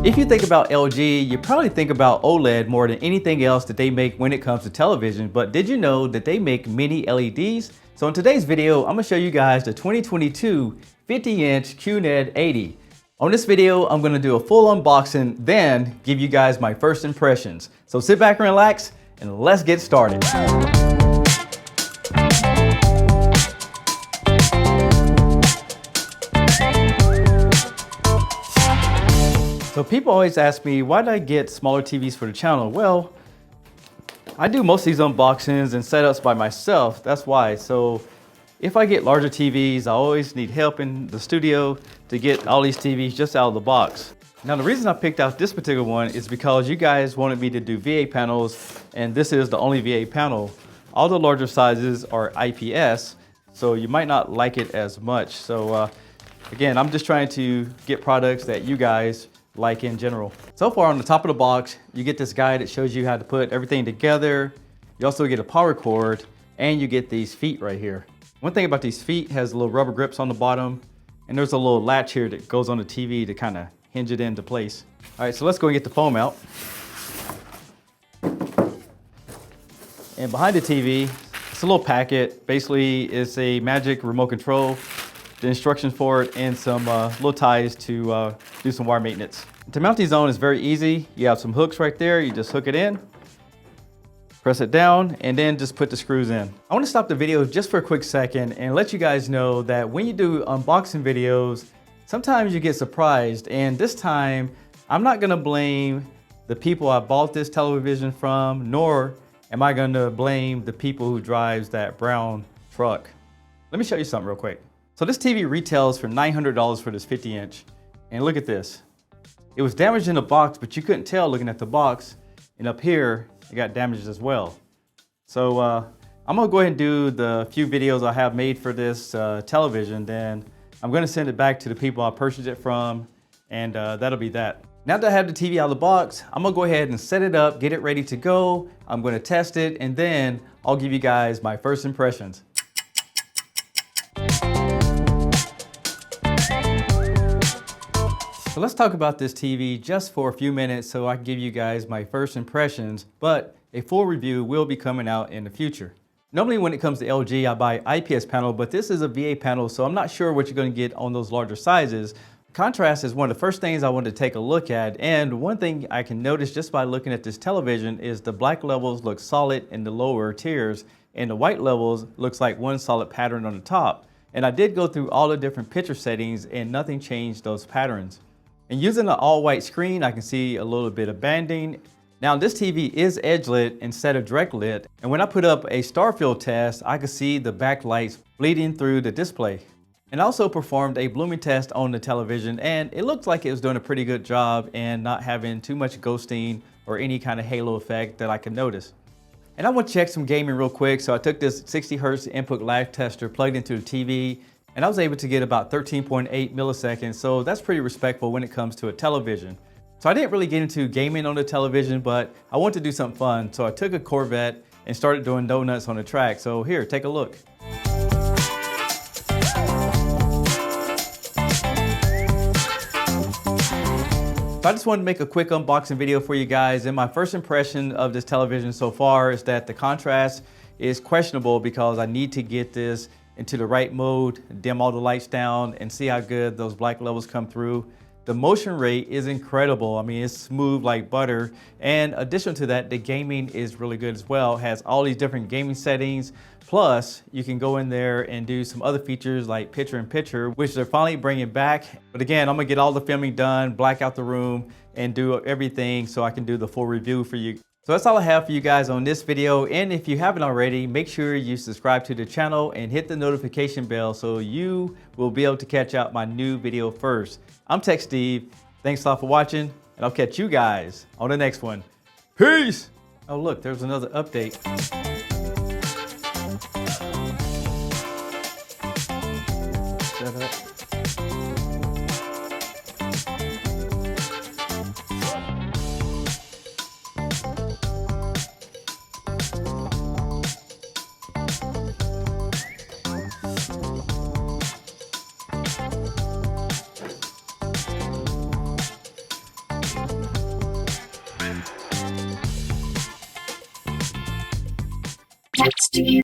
If you think about LG, you probably think about OLED more than anything else that they make when it comes to television, but did you know that they make mini LEDs? So in today's video, I'm gonna show you guys the 2022 50-inch QNED 80. On this video, I'm gonna do a full unboxing, then give you guys my first impressions. So sit back and relax, and let's get started. So people always ask me, why did I get smaller TVs for the channel? Well, I do most of these unboxings and setups by myself, that's why. So if I get larger TVs, I always need help in the studio to get all these TVs just out of the box. Now the reason I picked out this particular one is because you guys wanted me to do VA panels, and this is the only VA panel. All the larger sizes are IPS, so you might not like it as much. So again, I'm just trying to get products that you guys like in general. So far on the top of the box, you get this guide that shows you how to put everything together. You also get a power cord, and you get these feet right here. One thing about these feet has little rubber grips on the bottom, and there's a little latch here that goes on the TV to kind of hinge it into place. All right, so let's go and get the foam out. And behind the TV, it's a little packet. Basically, it's a magic remote control, the instructions for it, and some little ties to do some wire maintenance. To mount these on is very easy. You have some hooks right there. You just hook it in, press it down, and then just put the screws in. I want to stop the video just for a quick second and let you guys know that when you do unboxing videos, sometimes you get surprised. And this time, I'm not gonna blame the people I bought this television from, nor am I gonna blame the people who drives that brown truck. Let me show you something real quick. So this TV retails for $900 for this 50-inch. And look at this. It was damaged in the box, but you couldn't tell looking at the box. And up here, it got damaged as well. So I'm gonna go ahead and do the few videos I have made for this television. Then I'm gonna send it back to the people I purchased it from, and that'll be that. Now that I have the TV out of the box, I'm gonna go ahead and set it up, get it ready to go. I'm gonna test it, and then I'll give you guys my first impressions. So let's talk about this TV just for a few minutes so I can give you guys my first impressions, but a full review will be coming out in the future. Normally when it comes to LG, I buy IPS panel, but this is a VA panel, so I'm not sure what you're going to get on those larger sizes. Contrast is one of the first things I wanted to take a look at, and one thing I can notice just by looking at this television is the black levels look solid in the lower tiers, and the white levels looks like one solid pattern on the top. And I did go through all the different picture settings, and nothing changed those patterns. And using an all-white screen, I can see a little bit of banding. Now this TV is edge lit instead of direct lit, and when I put up a star field test, I could see the backlights bleeding through the display. And I also performed a blooming test on the television, and it looked like it was doing a pretty good job and not having too much ghosting or any kind of halo effect that I could notice. And I want to check some gaming real quick, so I took this 60 Hertz input lag tester, plugged into the TV, and I was able to get about 13.8 milliseconds, so that's pretty respectful when it comes to a television. So I didn't really get into gaming on the television, but I wanted to do something fun, so I took a Corvette and started doing donuts on the track. So here, take a look. So I just wanted to make a quick unboxing video for you guys, and my first impression of this television so far is that the contrast is questionable because I need to get this into the right mode, dim all the lights down, and see how good those black levels come through. The motion rate is incredible. I mean, it's smooth like butter. And addition to that, the gaming is really good as well. It has all these different gaming settings. Plus, you can go in there and do some other features like picture in picture, which they're finally bringing back. But again, I'm gonna get all the filming done, black out the room, and do everything so I can do the full review for you. So that's all I have for you guys on this video, and if you haven't already, make sure you subscribe to the channel and hit the notification bell so you will be able to catch out my new video first. I'm Tech Steve, thanks a lot for watching, and I'll catch you guys on the next one. Peace! Oh look, there's another update. Shut up. texting you.